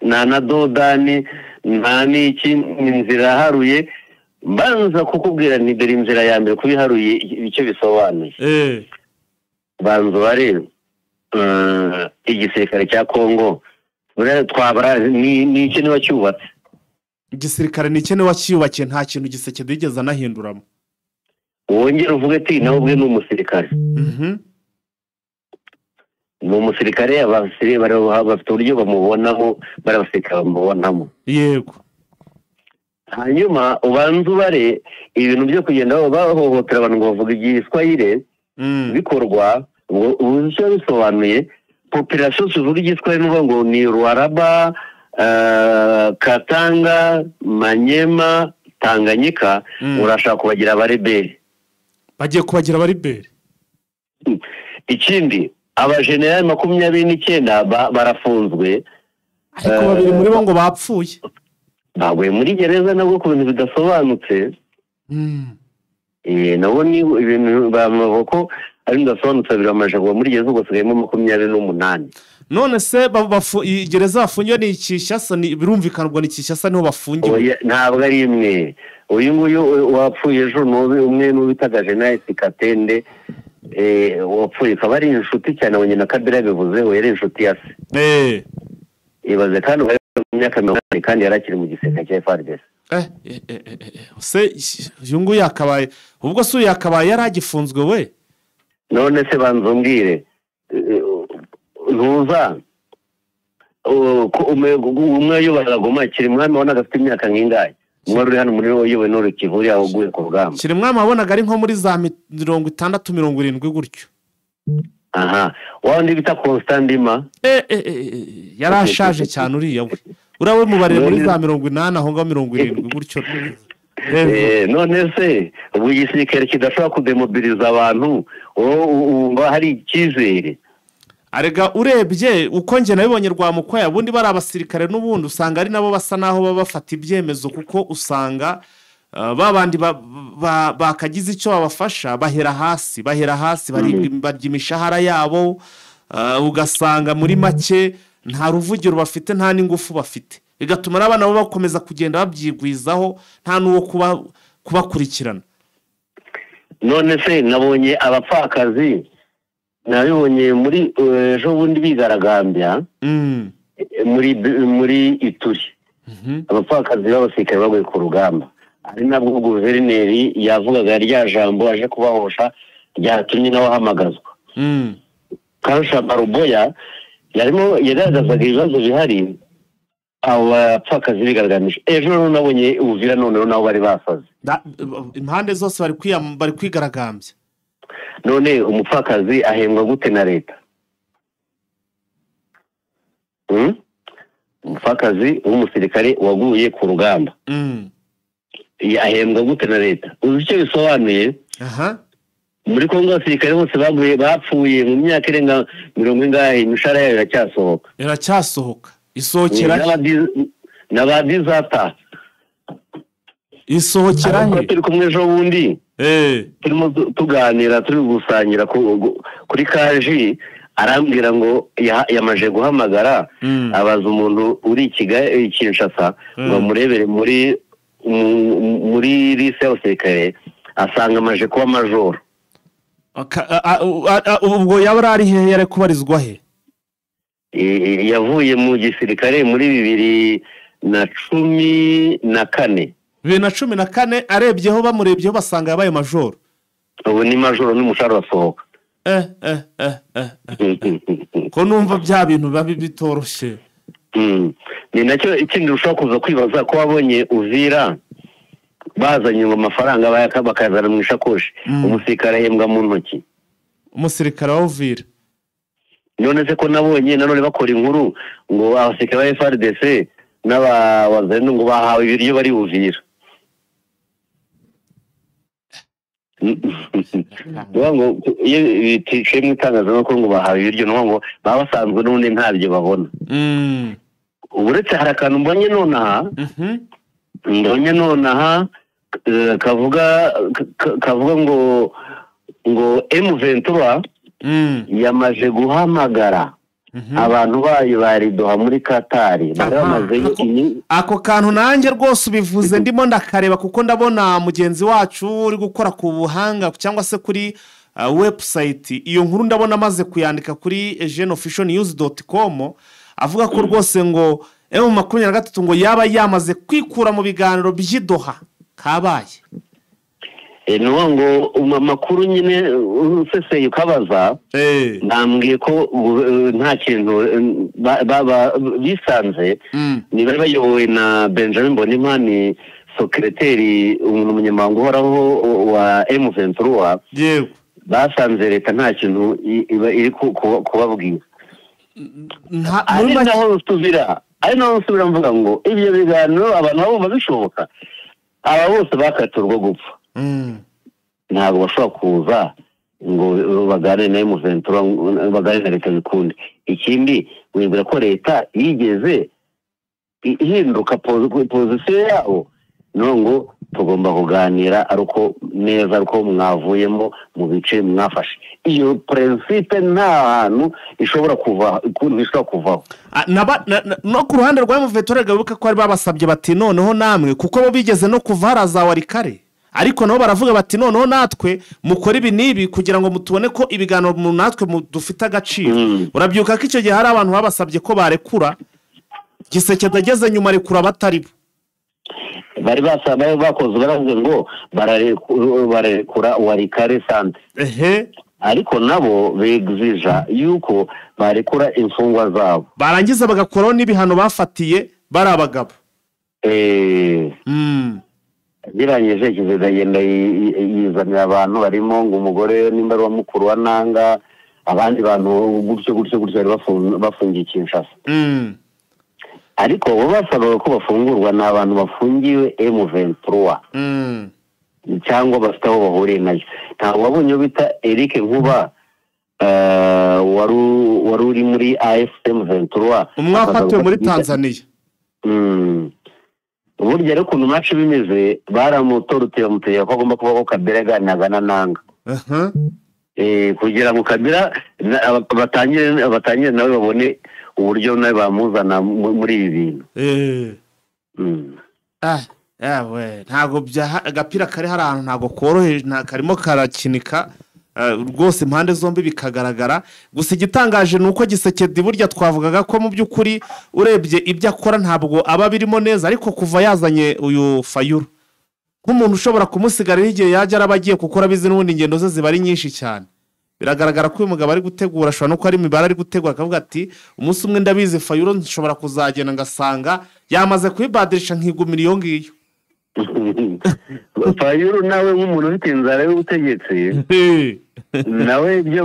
na dodani nta n'iki inzira haruye. Banza kukubwira ni dore inzira ya mbere kubiharuye icyo bisobanuye. Banza bare igisirikare cya Kongo twabara ni iki niwe cyubatse. Igisirikare ni iki niwe cyubakiye, nta kintu giseke bigeze anahinduramo. Wongera uvuge ati nawe ubwe ni umusirikare. Ni umusirikare abasirikare bafite uburyo bamubonamo, barabasirikare bamubonamo. Yego. Hanyuma ubanza ubare ibintu byo kugenda bahohotera abantu ngo bavuga igiswahili bikorwa ubu icyo bisobanuye. Population tuvuga igiswahili ngo ni Ruaraba, Katanga, Manyema, Tanganyika. Urashaka kubagira abareberi, bagiye kubagira abareberi. Ikindi abajenerali 29 barafunzwe, ariko babiri muri bo ngo bapfuye. Baguye muri gereza nabwo ku bintu bidasobanutse. Nabo ni ibintu bamaboko ari ndasobanutse biramaje ngo muri gereza ugasigayemo 28. None se gereza bafungiye ni Kinshasa, birumvikana ubwo ni Kinshasa niho bafungiye. Ntabwo ari imwe. Uyu nguyu wapfuye ejo umwe n'ubitagaje na Katende wapfuye akaba ari inshuti cyane abonye na Kabila bivuze we yari inshuti ya se. Ibaze kandi mu myaka 80 kandi yarakiri mu giseka cya FARDC. Se yungu yakabaye ubwo so yakabaye yaragifunzwe we. None se banzombwire ntuza umwe yo baragoma kiri mwami wabonaga afite imyaka nk'ingahe? Umwe uri hano muri yowe nore kivuri aho guye ku rugamba. Kiri mwami wabonaga ari nko muri za 60 70 gutyo. Aha, wandi bita Constandima yarashaje cyane uriya we. Urawe mubarire muri za 80 aho nga 70 gutyo. None se ubu igisirikare kidashobora kudemobiliza abantu hari ikizere. Arega urebye uko nge nabibonye Rwamukwaya bundi bari abasirikare n'ubundi usanga ari nabo basa naho baba bafata ibyemezo, kuko usanga babandi bakagize icyo babafasha bahera hasi barya imishahara yabo, ugasanga muri make nta ruvugiro bafite nta n'ingufu bafite, bigatuma n'abana bo bakomeza kugenda babyigwizaho nta n'uwo kubakurikirana. None se nabonye abapfakazi nabibonye muri ejo bundi bigaragambya muri Ituri. Abapfakazi b'abasirikare baguye ku rugamba, ari nabwo guverineri yavugaga rya jambo aje kubahosha ryatumye nawe ahamagazwa. Kansha Baruboya yagaragazaga ibibazo bihari abo bapfakazi bigaragambije. Ejo nabonye Uvira none nabo bari basaze, impande zose bari kwigaragambya. None umupfakazi ahembwa gute na leta? Umupfakazi w'umusirikare waguye ku rugamba ahembwa gute na leta? Uzi icyo bisobanuye? Muri Kongo abasirikare bose bapfuye mu myaka irenga 40 imishahara yayo iracyasohoka isohokera n'abadizata isohokera he? Turi kumwe ejo bundi turimo tuganira turi gusangira kuri kaji, arambwira ngo yamaje guhamagara abaza umuntu uri Kinshasa ngo murebere muri lise y'abasirikare, asanga amaje kuba majoro. Ubwo yaba ari he yari kubarizwa he? Yavuye mu gisirikare muri 2014. 2014 arebyeho bamurebyeho basanga yabaye majoro. Ubu ni majoro n'umushahara wasohoka. Ko numva bya bintu babi bitoroshye. Ni nacyo ikindi ushobora kuza kwibaza ko wabonye Uvira bazanye ngo amafaranga bakazana mu ishakoshi, umusirikare ahembwa mu ntoki. Umusirikare wa Uvira none se ko nabonye nanone bakora inkuru ngo abasirikare ba FARDC n'abazungu ngo bahawe ibiryo bari Uvira. ngo iyo biticaye mu itangazamakuru ngo bahawe ibiryo ngo baba basanzwe n'ubundi ntabyo babona. Uretse hari akantu mbonye nonaha kavuga ngo M23 yamaje guhamagara abantu bayo bari Doha muri Katari. Ako kantu nanjye rwose ubivuze ndimo ndakareba kuko ndabona mugenzi wacu uri gukora ku buhanga cyangwa se kuri website iyo nkuru ndabona amaze kuyandika kuri genofficialnews.com avuga ko rwose ngo M23 ngo yaba yamaze kwikura mu biganiro by'Doha kabaye. Ngo amakuru nyine useseye ukabaza nambwiye ko nta kintu bisanze ni bari bayobowe na Benjamin Bonimani secretary umunyamabanga uhoraho wa M23 basanze leta nta kintu iri kubabwira. Ari naho nsubira mvuga ngo ibyo biganiro abantu babo babishoboka aba bose bakaturwa gupfa ntabwo bashobora kuza ngo bagane na M23 bagane na leta bikunde. Ikindi wibwira ko leta yigeze ihinduka position yabo ngo tugomba kuganira ariko neza ariko mwavuyemo mu bice mwafashe. Iyo principe nta hantu ishobora kuvaho. No ku ruhande rwa M23 gabuka ko ari babasabye bati noneho namwe kuko bo bigeze no kuva haraza warikare ariko nabo baravuga bati noneho natwe mukora ibi nibi kugira ngo mutubone ko ibiganiro mu natwe dufite agaciro. Urabyuka ko icyo gihe hari abantu babasabye ko barekura Giseke dageze nyuma rekura bataribo bari bakoze baravuze ngo barekura warikare sante ariko nabo begzija yuko barekura imfungwa zabo barangiza bagakora n'ibihano bafatiye bari abagabo. Birangije kizagenda yizanira abantu barimo ngo umugore nimba ari wa mukuru wa Nanga abandi bantu gutyo bafungiye Kinshasa. Ariko bo basaba ko bafungurwa n'abantu bafungiwe M23 cyangwa bafite aho bahuriye nayo. Ntabwo wabonye bita Eric Nkuba wari uri muri AFM 23 umwafatiwe muri Tanzania. Burya rero kuntu mace bimeze baramutoruteye muteye ko agomba kuba ko Kabila ganyaga na Nanga. Kugira ngo Kabila batangire nawe babone uburyo nawe bamuzana muri ibi bintu. Ntago bya agapira kari harantu ntago koroheje karimo karakinika rwose impande zombi bikagaragara. Gusa igitangaje nuko Gisekedi burya twavugaga ko mu by'ukuri urebye ibyo akora ntabwo aba birimo neza ariko kuva yazanye uyu Fayulu nk'umuntu ushobora kumusigarira igihe yajya arabagiye gukora bizi n'ubundi ingendo ze ziba ari nyinshi cyane. Biragaragara ko uyu mugabo ari gutegura ashobora no ko ari imibare ari gutegura akavuga ati umunsi umwe ndabizi Fayulu nshobora kuzagenda ngasanga yamaze kwibadirisha nkigumira iyo ngiyo. Fayulu nawe nk'umuntu ufite inzara y'ubutegetsi nawe ibyo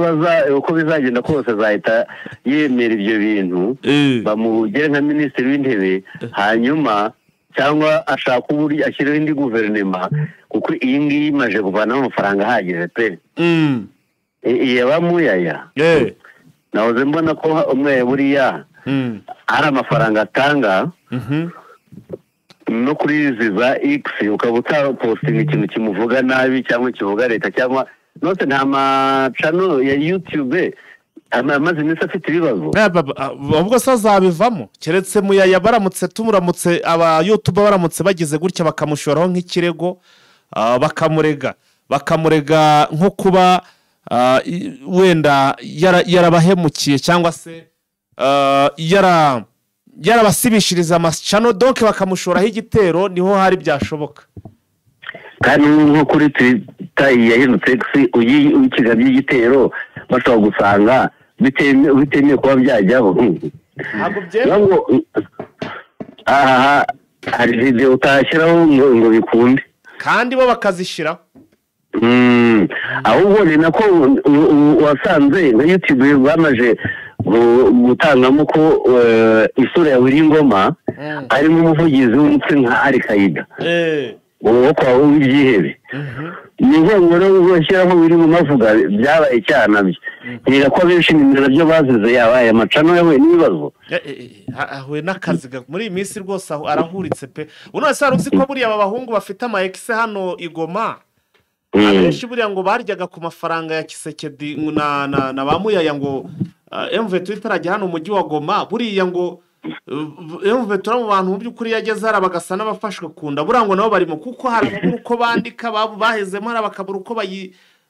uko bizagenda kose azahita yemera ibyo bintu bamugere nka minisitiri w'intebe hanyuma cyangwa ashaka uburyo ashyiraho indi guverinoma kuko iyi ngiyi imaje kuvanaho amafaranga ahagije pe. Yabamuyaya nahoze mbona ko umwe buriya hari amafaranga atanga no kuri ziza X ukaba utapostinga ikintu kimuvuga nabi cyangwa kivuga leta cyangwa note nta macano ya YouTube amaze iminsi afite ibibazo. Ubwo se azabivamo keretse muyaya baramutse tumuramutse aba YouTube baramutse bagize gutya bakamushoraho nk'ikirego bakamurega nko kuba wenda yarabahemukiye cyangwa se yarabasibishiriza amascano donc bakamushoraho igitero niho hari byashoboka. Kandi nko kuri Twitter yahindutse X uyikigabye igitero bashobora gusanga bitemeye kuba byajyaho. Ntabwo byego hari video utashyiraho ngo bikunde kandi bo bakazishiraho. Ahubwo ni nako wasanze na YouTube bamaje gutangamo ko isura ya Wiringoma arimo umuvugizi w'umutwe nka Al-Qaeda uwo kwa w'ibyihebe niho ngoro gushyiraho Wiringoma avuga byabaye cyanabyo ngira ko benshi nabyo bazize yabaye amacano yawe n'ibibazo ahuye n'akazi muri iyi minsi rwose arahuritse pe uno wese uzi ko buriya aba bahungu bafite ama ex hano Igoma abenshi buriya ngo baryaga ku mafaranga ya Kisekedi na bamuyaya ngo MV itarajya hano umujyi wa Goma buriya ngo MV tura mu bantu mu by'ukuri yageze hari bagasa n'abafashwe kunda burango nabo barimo kuko hari uko bandika bahezemo hari bakabura uko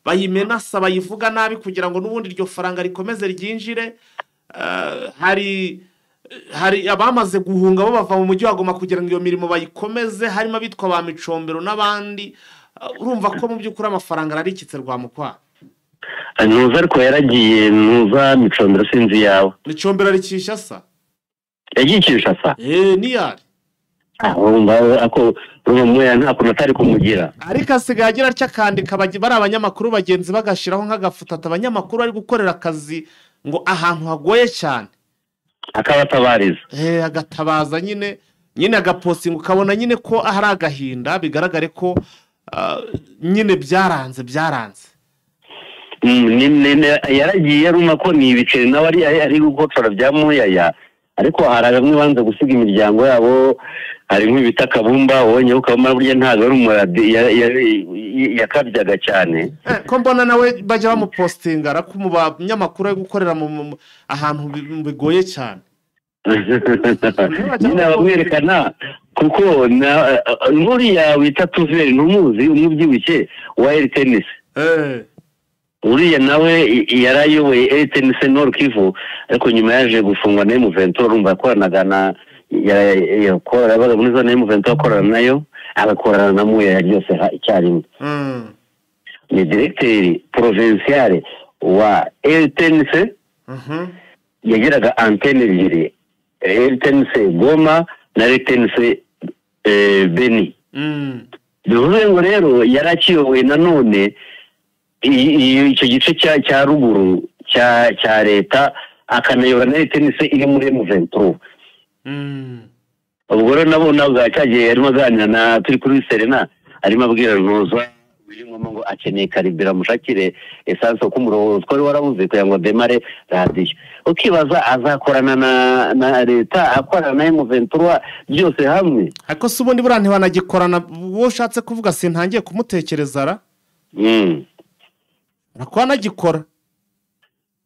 bayimenasa bayivuga nabi kugira ngo n'ubundi iryo faranga rikomeze ryinjire hari abamaze guhunga bo bava mu mujyi wa Goma kugira ngo iyo mirimo bayikomeze harimo abitwa ba Micombero n'abandi urumva ko mu by'ukuri amafaranga ararikitse rwamukwa ntuza ariko yaragiye ntuza Micombero sinzi yawe Micombero arikisha sa yagikisha sa niyari urumva ako rumwe nta kuntu atari kumugira ariko asigaye agira cyakandika bari abanyamakuru bagenzi bagashiraho nk'agafuta abanyamakuru ari gukorera akazi ngo ahantu hagoye cyane akabatabariza agatabaza nyine agapostinga ukabona nyine ko ahari agahinda bigaragare ko nyine byaranze yaragiye aruma ko ni ibiceri nawe ari gukotora bya muyaya ariko hari bamwe banze gusiga imiryango yabo hari nk'ibita kabumba wonye ukabona burya ntago ari umuradi yakabyaga cyane ko mbona nawe bajya bamupostinga arakumu banyamakuru yo gukorera mu ahantu bigoye cyane nabamwerekana kuko nuriya wita Tuveri ntumuzi umubyibushye wa Tennis uriya nawe yarayoboye Tennis Nord Kivu ariko nyuma yaje gufungwa na M23 urumva yakoranaga na yakorera muri zone M23 akorana nayo agakorana na Muya byose icyarimwe ni directeur provincial wa Tennis yagiraga antenne ebyiri Tennis Goma na Tennis Beni bivuze ngo rero yarakiyoboye nanone icyo gice cya ruguru cya leta akanayobora na Tennis iri muri M23 ubwo rero nabonaga cyagiye arimo aganira na turi kuri Serena arimo abwira Ntuza Wiringoma ngo akeneye karibira mushakire essence ko umurongo twari warabuze kugira ngo demare radio ukibaza azakorana na leta akorana na M23 byose hamwe ariko se ubundi buranti banagikorana wo ushatse kuvuga sintangiye kumutekereza ra nakwa nagikora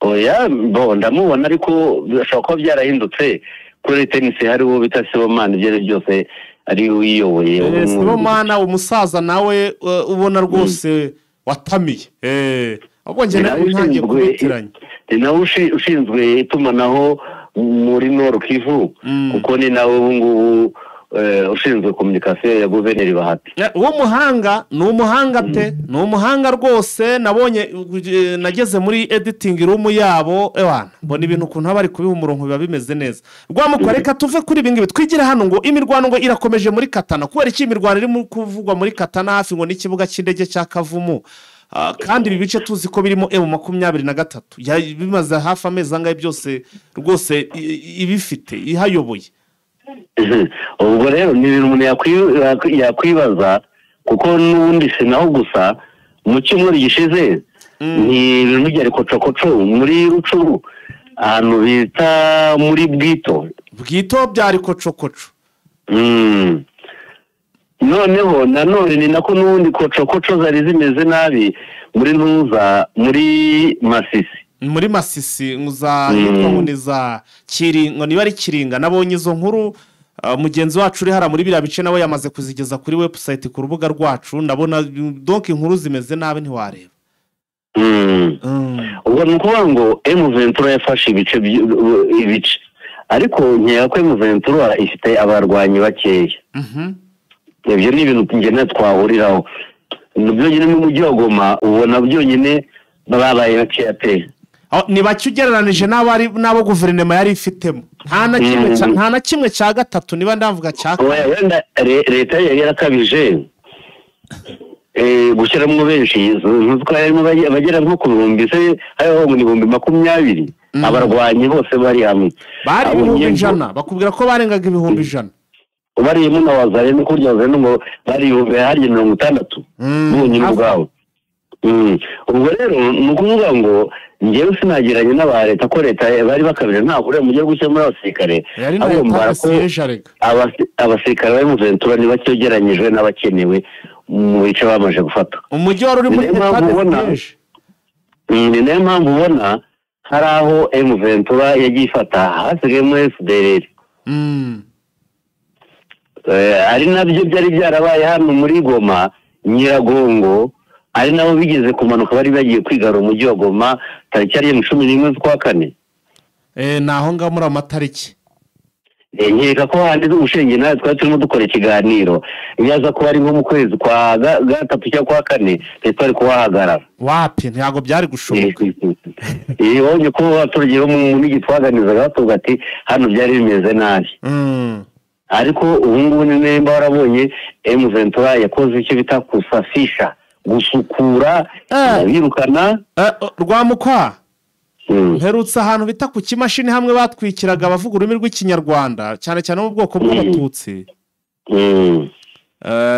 oya ndamubona ariko bishobora kuba byarahindutse kuri Tennis hariho bita Sibomana ibyo byose ari uyiyoboye Sibomana umusaza nawe ubona rwose watamiye ahubwo nge nawe ntangiye kubitiranya nawe ushinzwe itumanaho muri Nord Kivu kuko ni nawe ubungubu ushinzwe communication ya guverineri Bahati uwo muhanga ni umuhanga pe ni umuhanga rwose nabonye nageze muri editing room yabo mbona ibintu ukuntu bari kubiha umurongo biba bimeze neza rwamukoreka tuve kuri ibingibi twigira hano ngo imirwano ngo irakomeje muri Katana kubera iki imirwano iri mu kuvugwa muri Katana hafi ngo n'ikibuga cy'indege cya Kavumu kandi ibi bice tuzi ko birimo M23 bimaze hafi amezi angahe byose rwose ibifite ihayoboye ubwo rero ni ibintu umuntu yakwibaza kuko n'ubundi sinaho gusa mu cyumweru gishize ni ibintu byari kocokoco muri Rucuru ahantu bita muri Bwito byari kocokoco noneho nanone ni nako n'ubundi kocokoco zari zimeze nabi muri Ntuza muri Masisi nguza hitwa Muniza Kiringo niba ari Kiringa nabonye izo nkuru mugenzi wacu uri hara muri bira bice nawe yamaze kuzigeza kuri website ku rubuga rwacu ndabona donc inkuru zimeze nabi ntiwareba ubwo nukuvuga ngo M23 yafashe ibice ariko nkeka ko M23 ifite abarwanyi bakeya ibyo ni ibintu ngene twahuriraho byonyine mu mujyi wa Goma ubona byonyine babaye bakeya pe ni bacyugereranije n'abo guverinoma yari ifitemo nta na kimwe cya gatatu niba ndavuga cyaka wenda leta yarakabije gushyiramo benshi ntuzwarimo bagera nko ku bihumbi se hariho mu bihumbi 20 abarwanyi bose bari hamwe bari ibihumbi ijana bakubwira ko barengaga ibihumbi ijana barimo na wazare no kurya wazare ngo bari hari 60 bunyi ubwawo ubwo rero ni ukuvuga ngo njyewe sinageranye n'aba leta ko leta bari bakabije nta kure mu gihugu cyo muri abasirikare abo mbara ko abasirikare bari mu Ventura ni bacyogeranyijwe n'abakenewe mu bice bamaje gufata umujyi wari uri muri ni nayo mpamvu ubona hari aho Ventura yagiye ifata hasigayemo FDLR ari nabyo byari byarabaye hano muri Goma Nyiragongo ari nabo bigeze kumanuka bari bagiye kwigarura umujyi wa Goma tariki ya 11 z'ukwa kane naho ngaho muri amatariki nkeka ko handi ubushenge nawe twari turimo dukora ikiganiro yaza ko ari nko mu kwezi kwa gatatu cyangwa kwa kane twari kuhahagarara wapi ntago byari gushoboka yonye ko abaturage bo mu migi twaganizaga batuga ati hano byari bimeze nabi ariko ubu ngubu nimba warabonye Ventura yakoze icyo bita kusafisha gusukura birukana rwamukwa mperutse ahantu bita ku kimashini hamwe batwikiraga abavuga ururimi rw'ikinyarwanda cyane cyane mu bwoko bw'abatutsi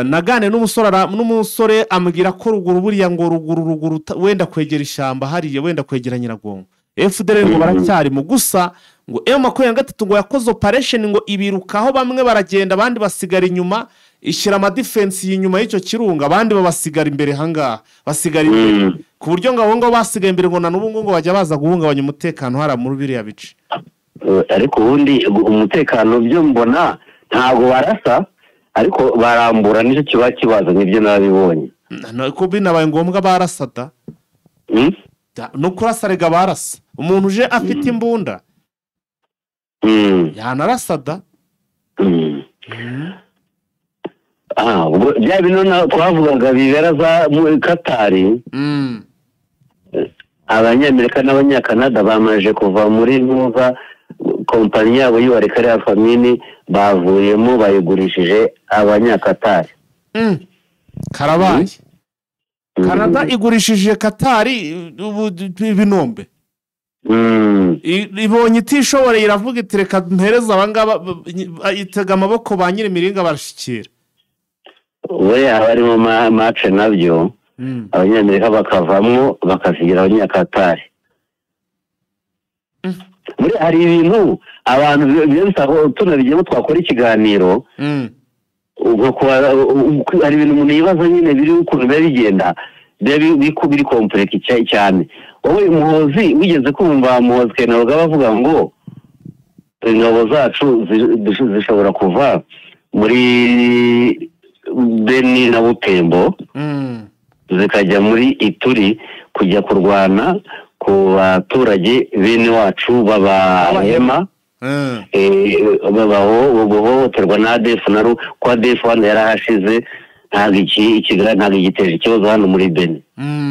nagane n'umusore ambwira ko ruguru buriya ngo ruguru wenda kwegera ishyamba hariya wenda kwegera Nyiragongo FDLR ngo baracyari mu gusa ngo M23 ngo yakoze operation ngo ibirukaho bamwe baragenda abandi basigara inyuma ishyira ama defense inyuma y'icyo kirunga abandi babasigara imbere hangaha basigara imbere ku buryo ngo abo ngo basigaye imbere ngo na n'ubu ngo bajya baza guhungabanya umutekano hara muri biriya bice ariko ubundi umutekano byo mbona ntago barasa ariko barambura nicyo kiba kibazo nibyo nabibonye ko binabaye ngombwa barasada no kurasarega barasa umuntu uje afite imbunda yanarasada ubwo bya bino twavugaga bibera za muri Katari abanyamerika n'abanyakanada bamaje kuva muri ntuza kompanyi yabo y'Iwareka ya famini bavuyemo bayigurishije abanyakatari karabaye Canada igurishije Katari ibinombe ibonye itishoboreye iravuga iti reka mpereza abangaba itega amaboko ba nyiri miringa barashikira we abarimo match nabyo abanyamerika bakavamwo bakasigira abanyakatari muri hari ibintu abantu byo tunabigemo twakora ikiganiro ubwo hari ibintu umuntu yibaza nyine biri ukuntu biba bigenda biri complex cyane wowe umuhozi wigeze kumva muhozi kenaga bavuga ngo ingabo zacu zishobora kuva muri Beni na Butembo zikajya muri Ituri kujya kurwana ku baturage bene wacu babahema bahohoterwa na ADF naru kwa ADF hano yarahashize ntabwo igiteje ikibazo hano muri Beni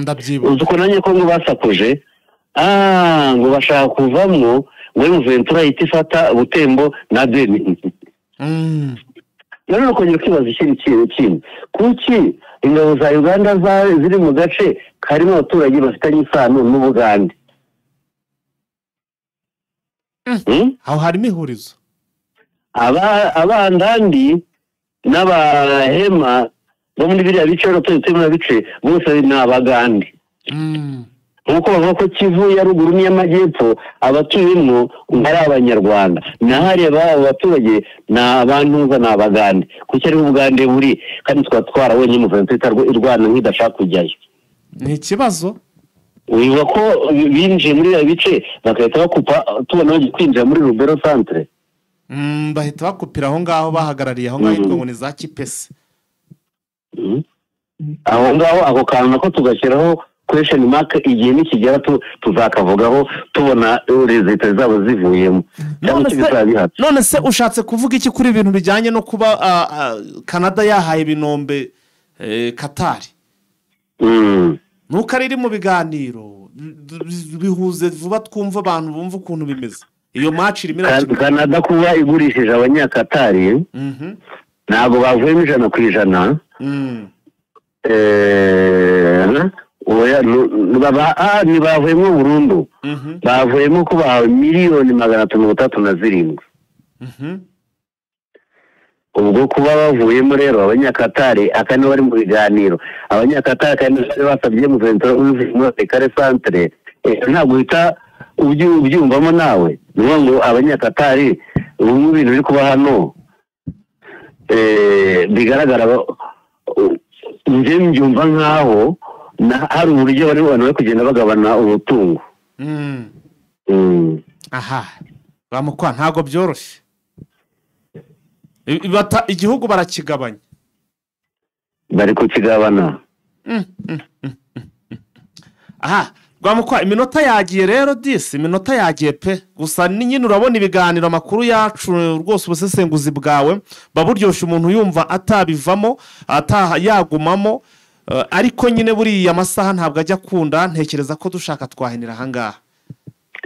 ndabyibuka uko nanjye ko ngo basakuje ngo bashaka kuvamwo ngo Ventura ihita ifata Butembo na Beni rero kongera kwibaza ikintu kuki ingabo za Uganda ziri mu gace karimo abaturage bafitanye isano n'Ubugande aho harimo ihurizo abandandi n'abahema bo muri biriya bice n'utundi bice bose ni Abagande nkuko bavuga ko Kivu ya ruguru n'iy'amajyepfo abatuyemo ari Abanyarwanda nahari abaturage n'abantuza n'Abagande kuki ari Ubugande buri kandi twatwarabonye mu Ventura irwana nk'idashaka kujyayo ni ikibazo wibuka ko binjiye muri ya bice bagahita bakupa tubona bagiye kwinjira muri Rubero centre bahita bakupira aho ngaho bahagarariye aho ngaho ngo ni za Kipese aho ngaho ako kantu ko tugashyiraho question mark igihe nikigera tuzakavugaho tubona results zabo zivuyemo none se ushatse kuvuga iki kuri ibintu bijyanye no kuba Canada yahaye binombe Katari nuko ari mu biganiro bihuze vuba twumva abantu bumva ukuntu bimeze iyo match irimo Canada kuba igurishije abanyakatari ntabwo bavuyemo 100%. oya ntibavuyemo burundu bavuyemo ko bahawe miliyoni 337 ubwo kuba bavuyemo rero abanyakatari akane bari mu biganiro abanyakatari kandi basabye mu ventura muri kare centre ntabwo uhita ubyumvamo nawe niyo ngo abanyakatari ubu bintu biri kuba hano bigaragara nje mbyumva nkaho hari uburyo bari bari kugenda bagabana ubutungo aha bamukwa ntago byoroshye igihugu barakigabanya bari kukigabana aha rwamukwa iminota yagiye rero iminota yagiye pe gusa nyine urabona ibiganiro amakuru yacu rwose ubusesenguzi bwawe baburyoshye umuntu yumva atabivamo yagumamo ariko nyine buriya amasaha ntabwo ajya akunda ntekereza ko dushaka twahinira ahangaha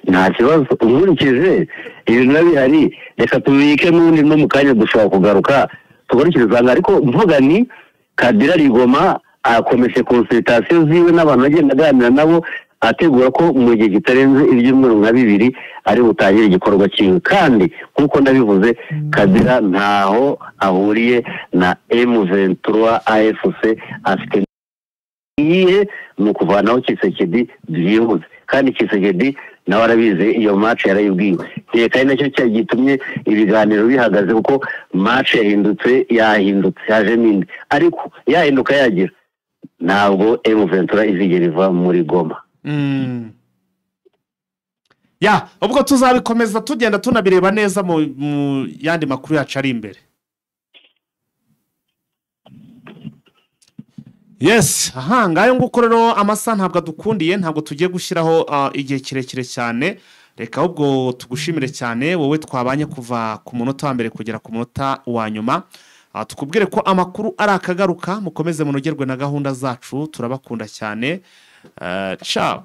nta kibazo nkurikije ibintu biba bihari reka tubike n'ubundi no mu kanya dushobora kugaruka tugarukiriza ariko mvuga ni Kadira Rigoma akomeje consultation ziwe n'abantu bagenda aganira nabo ategura ko mu gihe kitarenze ibyumweru nka 2 ari butangire igikorwa cyiwe kandi nkuko ndabivuze Kadira ntaho ahuriye na M23 AFC afite iyihe ni ukuvanaho Kisekedi byihuse kandi Kisekedi nawe arabize iyo match yarayibwiwe kandi nacyo cyagitumye ibiganiro bihagaze kuko match yahindutse yaje ninde ariko yahinduka yagira ntabwo M23 izigera iva muri Goma ya ubwo tuzabikomeza tugenda tunabireba neza mu yandi makuru yacu ari imbere. Yes, aha ngayo nguko rero amasaha ntabwo dukundiye ntabwo tugiye gushyiraho igihe kirekire cyane. Reka ubwo tugushimire cyane wowe twabanye kuva ku munota wa mbere kugera ku munota wa nyuma. Tukubwire ko amakuru ari akagaruka mukomeze munogerwe na gahunda zacu turabakunda cyane. Ciao.